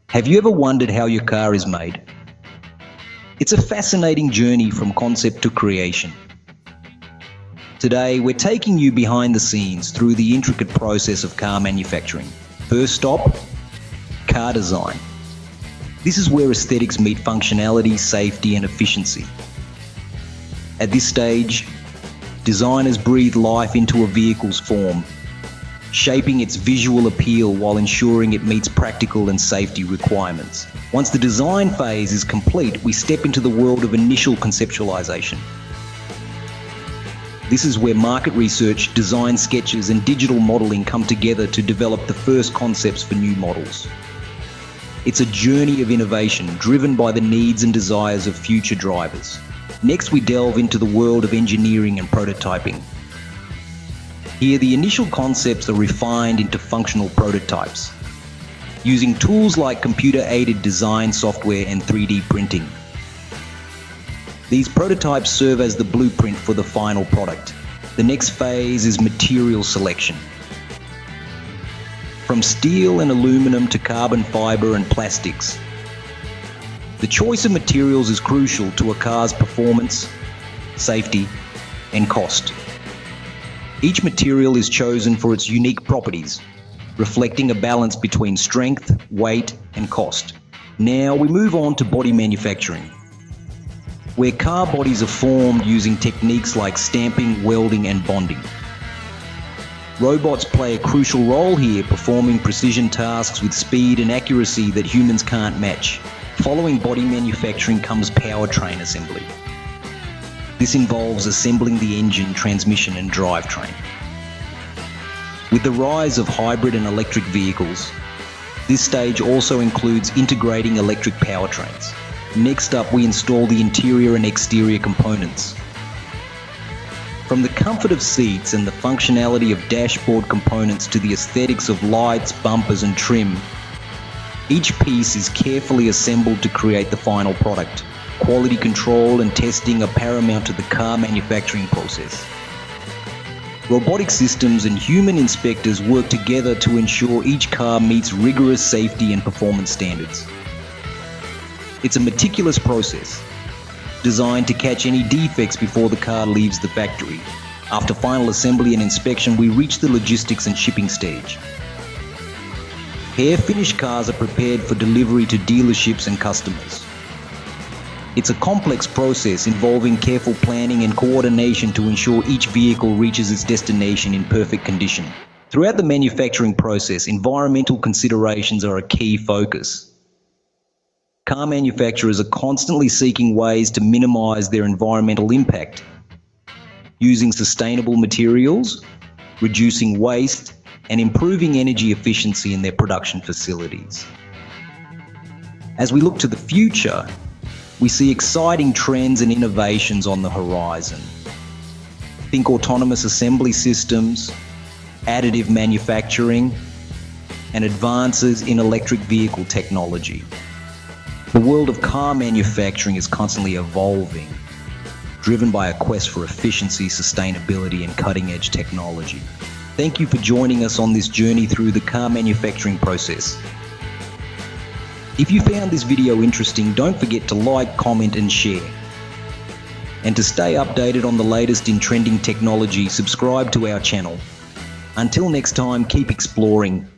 Have you ever wondered how your car is made? It's a fascinating journey from concept to creation. Today, we're taking you behind the scenes through the intricate process of car manufacturing. First stop, car design. This is where aesthetics meet functionality, safety, and efficiency. At this stage, designers breathe life into a vehicle's form, shaping its visual appeal while ensuring it meets practical and safety requirements. Once the design phase is complete, we step into the world of initial conceptualization. This is where market research, design sketches, and digital modeling come together to develop the first concepts for new models. It's a journey of innovation driven by the needs and desires of future drivers. Next, we delve into the world of engineering and prototyping. Here, the initial concepts are refined into functional prototypes, using tools like computer-aided design software and 3D printing. These prototypes serve as the blueprint for the final product. The next phase is material selection. From steel and aluminum to carbon fiber and plastics, the choice of materials is crucial to a car's performance, safety, and cost. Each material is chosen for its unique properties, reflecting a balance between strength, weight, and cost. Now we move on to body manufacturing, where car bodies are formed using techniques like stamping, welding, and bonding. Robots play a crucial role here, performing precision tasks with speed and accuracy that humans can't match. Following body manufacturing comes powertrain assembly. This involves assembling the engine, transmission, and drivetrain. With the rise of hybrid and electric vehicles, this stage also includes integrating electric powertrains. Next up, we install the interior and exterior components. From the comfort of seats and the functionality of dashboard components to the aesthetics of lights, bumpers, and trim, each piece is carefully assembled to create the final product. Quality control and testing are paramount to the car manufacturing process. Robotic systems and human inspectors work together to ensure each car meets rigorous safety and performance standards. It's a meticulous process, designed to catch any defects before the car leaves the factory. After final assembly and inspection, we reach the logistics and shipping stage. Here, finished cars are prepared for delivery to dealerships and customers. It's a complex process involving careful planning and coordination to ensure each vehicle reaches its destination in perfect condition. Throughout the manufacturing process, environmental considerations are a key focus. Car manufacturers are constantly seeking ways to minimize their environmental impact, using sustainable materials, reducing waste, and improving energy efficiency in their production facilities. As we look to the future, we see exciting trends and innovations on the horizon. Think autonomous assembly systems, additive manufacturing, and advances in electric vehicle technology. The world of car manufacturing is constantly evolving, driven by a quest for efficiency, sustainability, and cutting-edge technology. Thank you for joining us on this journey through the car manufacturing process. If you found this video interesting, don't forget to like, comment, and share. And to stay updated on the latest in trending technology, subscribe to our channel. Until next time, keep exploring.